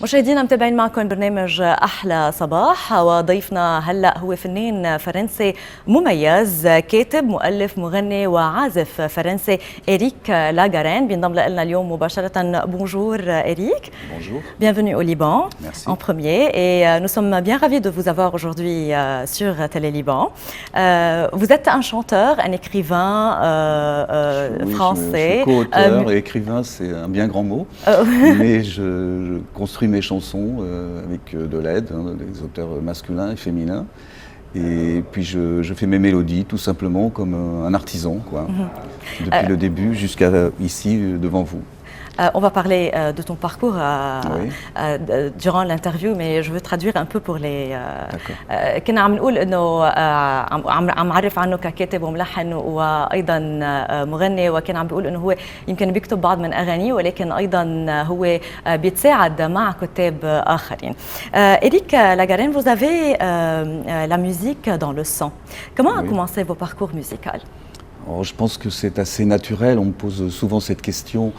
مشاهدينا متابعين معكم برنامج أحلى صباح، وضيفنا هلأ هو فنان فرنسي مميز، كاتب مؤلف مغني وعازف فرنسي، إريك لاغارين بينضم لنا اليوم مباشرة. Bonjour Eric. Bonjour. Bienvenue au Liban. Merci. En premier, et nous sommes bien ravis de vous avoir aujourd'hui sur Télé Liban. Vous êtes un chanteur, un écrivain français. Je suis co-auteur et écrivain, c'est un bien grand mot, mais je construis mes chansons avec de l'aide, des auteurs masculins et féminins. Et puis je fais mes mélodies tout simplement comme un artisan, quoi, depuis le début jusqu'à ici devant vous. On va parler de ton parcours durant l'interview, mais je veux traduire un peu pour les. كنا عم نقول إنه عم عرف عنه ككاتب وملحن وأيضا مغني، وكان عم بيقول إنه هو يمكن بيكتب بعض من أغانيه، ولكن أيضا هو بيتساعد مع كتاب آخرين. Eric Lagarenne, vous avez la musique dans le sang. Comment a commencé vos parcours musicaux? Alors, je pense que c'est assez naturel, on me pose souvent cette question.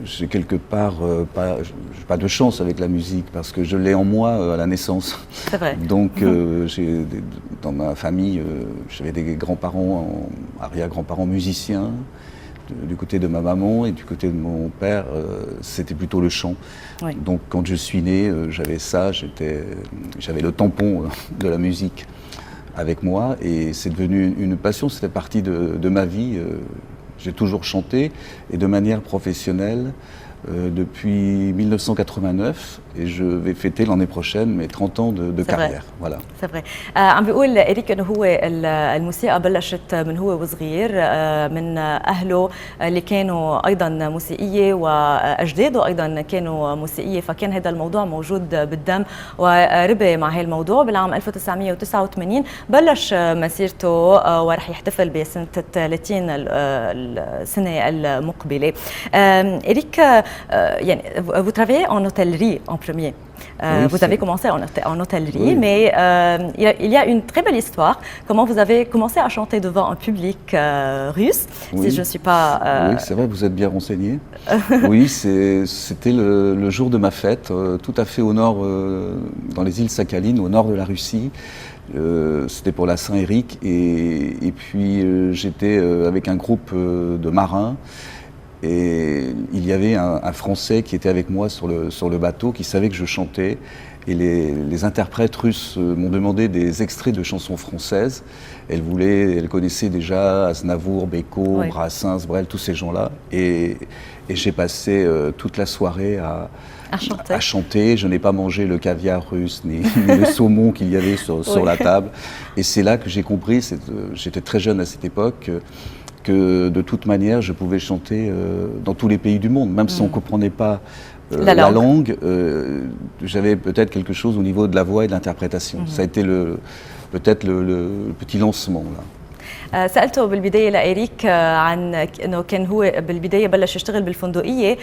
J'ai quelque part pas de chance avec la musique parce que je l'ai en moi à la naissance. C'est vrai. Donc dans ma famille, j'avais des grands-parents, arrière-grands-parents musiciens. Du côté de ma maman et du côté de mon père, c'était plutôt le chant. Oui. Donc quand je suis né, j'avais ça, j'avais le tampon de la musique avec moi et c'est devenu une passion, c'était partie de ma vie. J'ai toujours chanté et de manière professionnelle depuis 1989 et je vais fêter l'année prochaine mes 30 ans de carrière. Voilà. C'est vrai. عم بيقول إريك إنه هو الموسيقى بلشت من هو وصغير من أهله اللي كانوا أيضا موسيقية وأجداده أيضا كانوا موسيقية، فكان هذا الموضوع موجود بالدم وربي مع هذا الموضوع. بالعام 1989 بلش مسيرته ورح يحتفل بسنة 30 السنة المقبلة. إريك, vous travaillez en hôtellerie en premier. Vous avez commencé en hôtellerie, mais il y a une très belle histoire. Comment vous avez commencé à chanter devant un public russe, si je ne suis pas... Oui, c'est vrai, vous êtes bien renseigné. Oui, c'était le jour de ma fête, tout à fait au nord, dans les îles Sakhalines, au nord de la Russie. C'était pour la Saint-Éric, et puis j'étais avec un groupe de marins. Et il y avait un Français qui était avec moi sur le bateau, qui savait que je chantais. Et les interprètes russes m'ont demandé des extraits de chansons françaises. Elles connaissaient déjà Aznavour, Beko, Brassens, Brel, tous ces gens-là. Et j'ai passé toute la soirée à chanter. Je n'ai pas mangé le caviar russe, ni le saumon qu'il y avait sur la table. Et c'est là que j'ai compris, j'étais très jeune à cette époque, que de toute manière, je pouvais chanter dans tous les pays du monde, même si on ne comprenait pas la langue, j'avais peut-être quelque chose au niveau de la voix et de l'interprétation. Ça a été peut-être le petit lancement là. سألته بالبداية لإريك عن أنه كان هو بالبداية بلش يشتغل بالفندقية،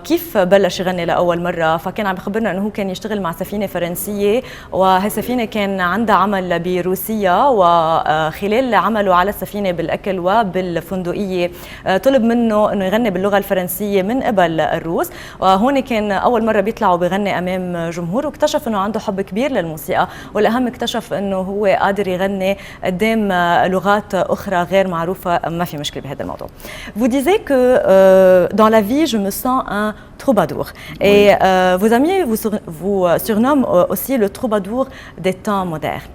كيف بلش يغني لأول مرة، فكان عم يخبرنا أنه هو كان يشتغل مع سفينة فرنسية، وهالسفينة كان عندها عمل بروسيا، وخلال عمله على السفينة بالأكل وبالفندقية طلب منه أنه يغني باللغة الفرنسية من قبل الروس، وهون كان أول مرة بيطلع وبيغني أمام جمهور، واكتشف أنه عنده حب كبير للموسيقى، والأهم اكتشف أنه هو قادر يغني قدام لغات أخرى غير معروفة. ما في مشكلة بهذا الموضوع. Vous disiez que dans la vie je me sens un troubadour et vos amis vous surnomment aussi le troubadour des temps modernes.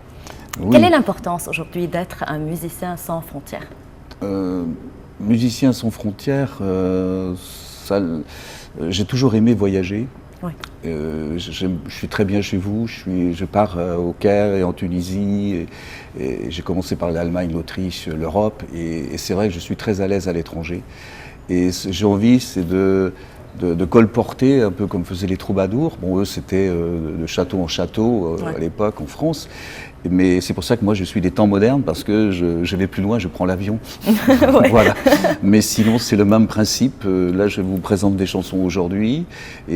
Quelle est l'importance aujourd'hui d'être un musicien sans frontières? Musicien sans frontières, j'ai toujours aimé voyager. Je suis très bien chez vous, je pars au Caire et en Tunisie, et j'ai commencé par l'Allemagne, l'Autriche, l'Europe, et c'est vrai que je suis très à l'aise à l'étranger. Et j'ai envie, c'est de colporter, un peu comme faisaient les troubadours. Bon, eux, c'était de château en château à l'époque en France. Mais c'est pour ça que moi, je suis des temps modernes, parce que je vais plus loin, je prends l'avion. Voilà. Mais sinon, c'est le même principe. Là, je vous présente des chansons aujourd'hui,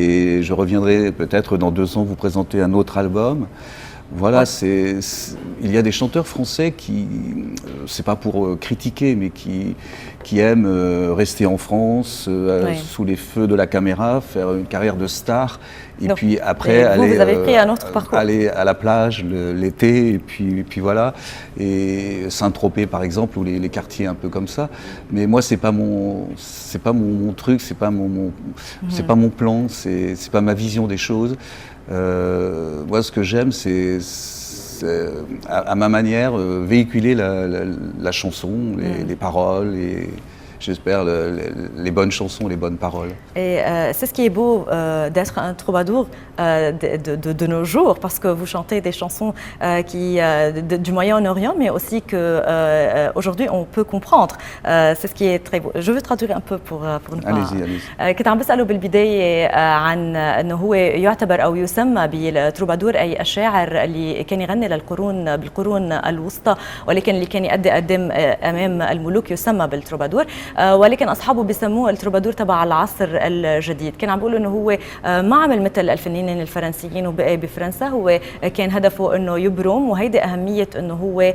et je reviendrai peut-être dans 2 ans vous présenter un autre album. Voilà, il y a des chanteurs français qui, c'est pas pour critiquer, mais qui qui aime rester en France, sous les feux de la caméra, faire une carrière de star, et puis après vous avez pris un autre parcours. Aller à la plage l'été, et puis voilà, et Saint-Tropez par exemple, ou les quartiers un peu comme ça. Mais moi c'est pas mon truc, c'est pas c'est pas mon plan, c'est pas ma vision des choses. Moi ce que j'aime c'est à ma manière, véhiculer la chanson, les paroles, et j'espère les bonnes chansons, les bonnes paroles. Et c'est ce qui est beau d'être un troubadour de nos jours, parce que vous chantez des chansons du Moyen-Orient, mais aussi qu'aujourd'hui on peut comprendre. C'est ce qui est très beau. Je veux traduire un peu pour nous. allez-y. كنت عم بسأله بالبداية عن أنه هو يعتبر أو يسمى بالتروبادور، أي الشاعر اللي كان يغني بالقرون الوسطى، ولكن اللي كان يقدم أمام الملوك يسمى بالتروبادور. ولكن أصحابه بيسموه التروبادور تبع العصر الجديد. كان عم بيقولوا أنه هو ما عمل مثل الفنانين الفرنسيين وبقي بفرنسا، هو كان هدفه أنه يبرم، وهيدي أهمية أنه هو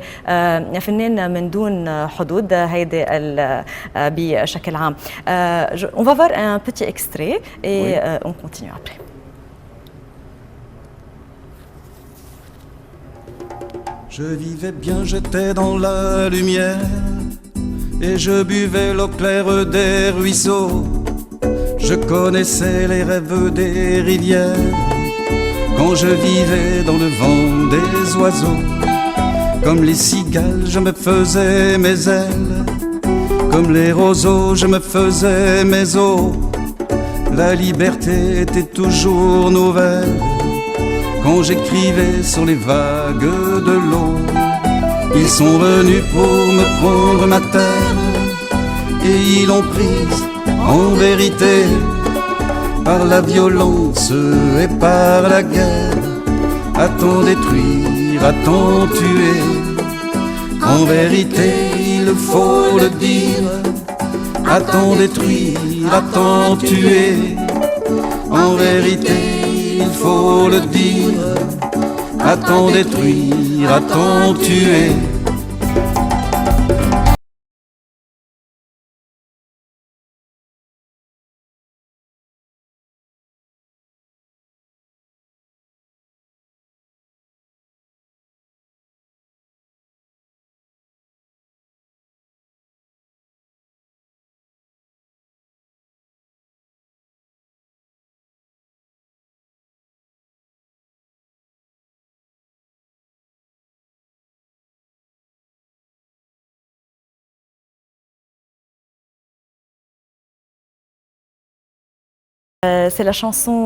فنان من دون حدود، هيدي بشكل عام. On va voir un petit extrait et on continue après. Je vivais bien, j'étais dans la lumière, et je buvais l'eau claire des ruisseaux. Je connaissais les rêves des rivières, quand je vivais dans le vent des oiseaux. Comme les cigales, je me faisais mes ailes, comme les roseaux, je me faisais mes os. La liberté était toujours nouvelle quand j'écrivais sur les vagues de l'eau. Ils sont venus pour me prendre ma terre, et ils l'ont prise en vérité par la violence et par la guerre. A-t-on détruire, a-t-on tuer? En vérité, il faut le dire. A-t-on détruire, a-t-on tuer? En vérité, il faut le dire. A-t-on détruire, a-t-on tuer? C'est la chanson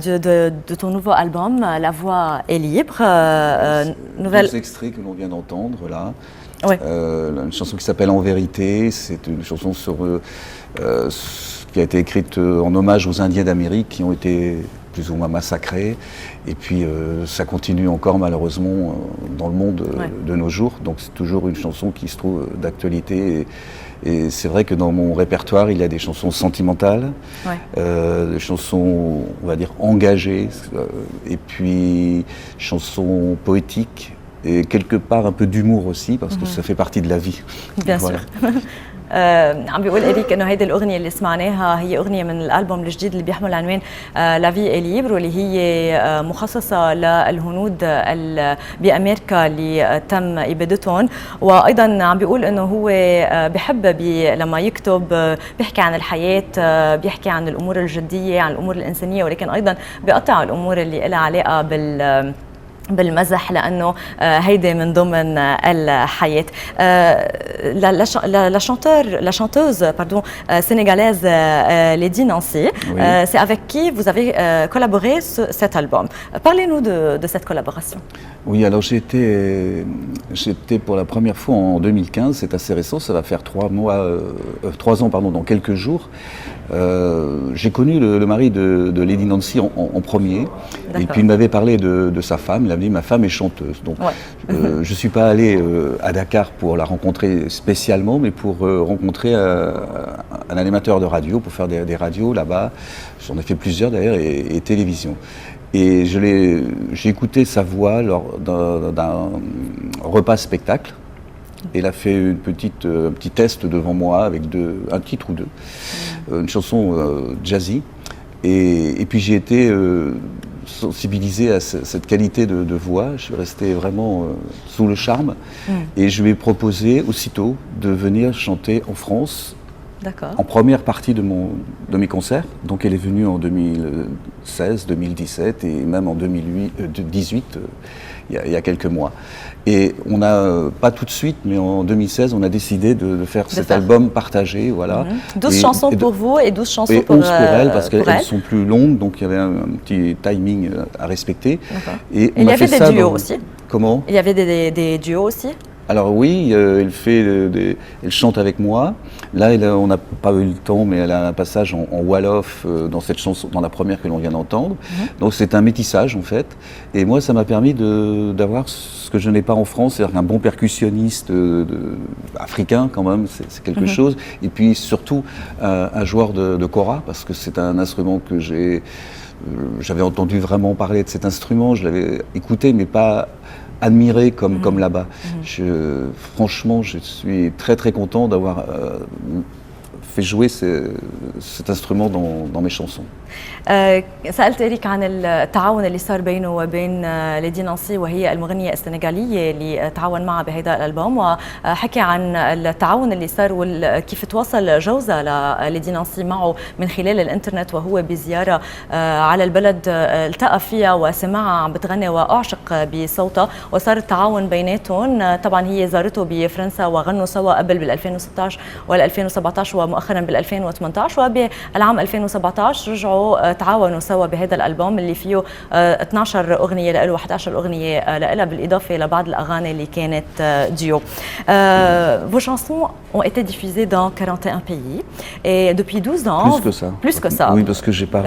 de ton nouveau album, La Voix est libre. Deux extraits que l'on vient d'entendre là. Oui. Une chanson qui s'appelle En Vérité. C'est une chanson qui a été écrite en hommage aux Indiens d'Amérique qui ont été plus ou moins massacrés. Et puis ça continue encore malheureusement dans le monde de nos jours. Donc c'est toujours une chanson qui se trouve d'actualité. Et c'est vrai que dans mon répertoire, il y a des chansons sentimentales, des chansons, on va dire, engagées, et puis chansons poétiques, et quelque part un peu d'humour aussi, parce que ça fait partie de la vie. Bien sûr. عم بيقول إريك إنه هيدي الأغنية اللي سمعناها هي أغنية من الألبوم الجديد اللي بيحمل عنوان لا في ليبر، واللي هي مخصصة للهنود بأمريكا اللي تم إبادتهم. وأيضا عم بيقول إنه هو بحب لما يكتب بيحكي عن الحياة، بيحكي عن الأمور الجدية، عن الأمور الإنسانية، ولكن أيضا بيقطع الأمور اللي لها علاقة بالمزح، لأنه هيدي من ضمن الحياة. La chanteuse sénégalaise Lady Nancy, c'est avec qui vous avez collaboré sur cet album. Parlez-nous de cette collaboration. Oui, alors j'étais pour la première fois en 2015, c'est assez récent, ça va faire 3 ans dans quelques jours. J'ai connu le mari de Lady Nancy en premier, et puis il m'avait parlé de sa femme. Il a dit ma femme est chanteuse, donc je ne suis pas allé à Dakar pour la rencontrer spécialement, mais pour rencontrer un animateur de radio, pour faire des radios là-bas. J'en ai fait plusieurs d'ailleurs, et télévision. Et j'ai écouté sa voix lors d'un repas spectacle. Et il a fait un petit test devant moi avec un titre ou deux, une chanson jazzy. Et puis j'ai été sensibilisé à cette qualité de voix. Je suis resté vraiment sous le charme. Et je lui ai proposé aussitôt de venir chanter en France. En première partie de mes concerts. Donc elle est venue en 2016, 2017 et même en 2018, il y a quelques mois. Et on n'a, pas tout de suite, mais en 2016, on a décidé de faire cet album partagé. Voilà. 12 chansons pour vous et 12 chansons pour elle, parce qu'elles sont plus longues, donc il y avait un petit timing à respecter. Et il y avait des duos aussi. Comment ? Il y avait des duos aussi. Alors oui, elle chante avec moi. Là, on n'a pas eu le temps, mais elle a un passage en Wolof dans cette chanson, dans la première que l'on vient d'entendre. Donc c'est un métissage en fait. Et moi, ça m'a permis d'avoir ce que je n'ai pas en France, c'est-à-dire un bon percussionniste africain quand même, c'est quelque chose. Et puis surtout un joueur de kora, parce que c'est un instrument que j'avais entendu vraiment parler de cet instrument. Je l'avais écouté, mais pas admiré comme là-bas. Franchement, je suis très très content d'avoir fait jouer cet instrument dans mes chansons. سألت إريك عن التعاون اللي صار بينه وبين ليدي نانسي وهي المغنية السنغالية اللي تعاون معها بهذا الألبوم وحكي عن التعاون اللي صار وكيف تواصل جوزها لليدي نانسي معه من خلال الإنترنت وهو بزيارة على البلد التقى فيها وسمعها عم بتغني وأعشق بصوتها وصار التعاون بيناتهم. طبعا هي زارته بفرنسا وغنوا سوا قبل بال 2016 وال 2017 ومؤخرا بال 2018 وبالعام 2017 رجعوا تعاونوا سوا بهذا الالبوم اللي فيه 12 اغنيه له 11 اغنيه له بالاضافه لبعض الاغاني اللي كانت ديو. Vos chansons ont été diffusées dans 41 pays et depuis 12 ans. Plus que ça. Plus que ça. Oui, parce que j'ai pas.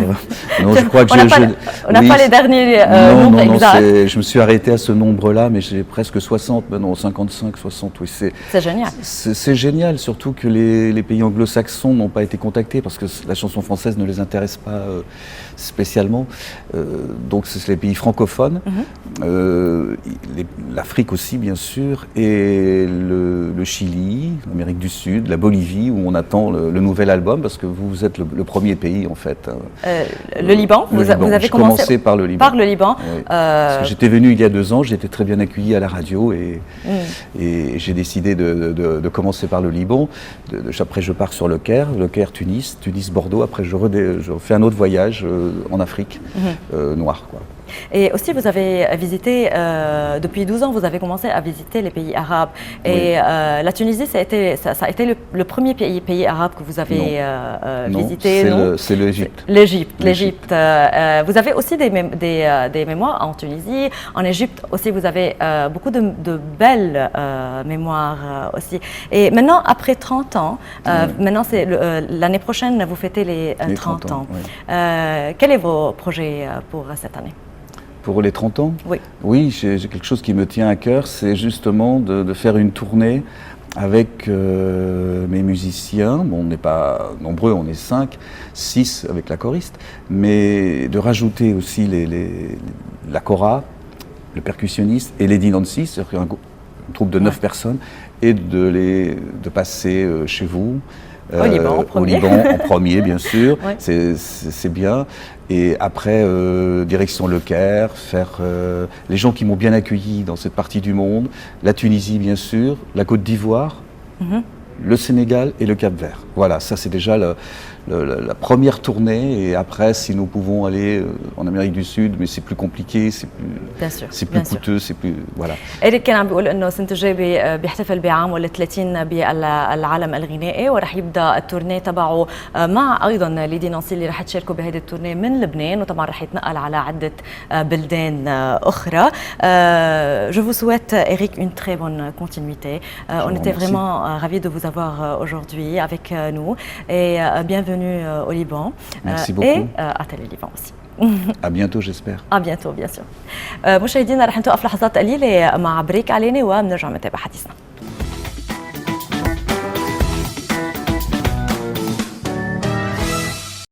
Non, je crois que on n'a pas les derniers nombres exacts. Je me suis arrêté à ce nombre-là, mais j'ai presque 60, non 55, 60. Oui, c'est génial. C'est génial, surtout que les pays anglo-saxons n'ont pas été contactés parce que la chanson française ne les intéresse pas spécialement. Donc c'est les pays francophones, l'Afrique aussi bien sûr, et le Chili, l'Amérique du Sud, la Bolivie, où on attend le nouvel album, parce que vous êtes le premier pays en fait. Le Liban, vous avez commencé par le Liban. Par le Liban. Oui. Parce que j'étais venu il y a 2 ans, j'ai été très bien accueilli à la radio et j'ai décidé de commencer par le Liban. Après je pars sur le Caire, Tunis, Bordeaux. Après je fais un autre voyage en Afrique noire, quoi. Et aussi, vous avez visité, depuis 12 ans, vous avez commencé à visiter les pays arabes. Et la Tunisie, ça a été le premier pays arabe que vous avez visité. Non, c'est l'Égypte. L'Égypte. Vous avez aussi des mémoires en Tunisie. En Égypte aussi, vous avez beaucoup de belles mémoires aussi. Et maintenant, après 30 ans, maintenant, c'est l'année prochaine, vous fêtez les 30 ans. Oui. Quels sont vos projets pour cette année ? Pour les 30 ans ? Oui. Oui, j'ai quelque chose qui me tient à cœur, c'est justement de faire une tournée avec mes musiciens. Bon, on n'est pas nombreux, on est 5, 6 avec la choriste, mais de rajouter aussi la kora, le percussionniste et Lady Nancy, c'est-à-dire une troupe de 9 personnes, et de passer chez vous. Au Liban en premier, bien sûr, ouais. C'est bien. Et après, direction le Caire, faire les gens qui m'ont bien accueilli dans cette partie du monde, la Tunisie, bien sûr, la Côte d'Ivoire, le Sénégal et le Cap-Vert. Voilà, ça c'est déjà la première tournée. Et après, si nous pouvons aller en Amérique du Sud, mais c'est plus compliqué, c'est plus coûteux, c'est plus voilà. إريك كان عم بيقول إنه السنة الجاية بيحتفل بعامه ال30 بالعالم الغنائي ورح يبدأ التورنيه تبعه مع أيضا ليدي نانسي اللي رح تشاركوا بهذه التورنيه من لبنان وطبعا رح يتنقل على عدة بلدان أخرى. Je vous souhaite, Eric, une très bonne continuité. On était vraiment ravis de vous avoir aujourd'hui avec nous et bienvenue au Liban. Merci beaucoup. Et à Télé Liban aussi. À bientôt, j'espère. À bientôt, bien sûr. مشاهدينا رح نتوقف لحظات قليلة مع بريك إعلاني وبنرجع نتابع حديثنا.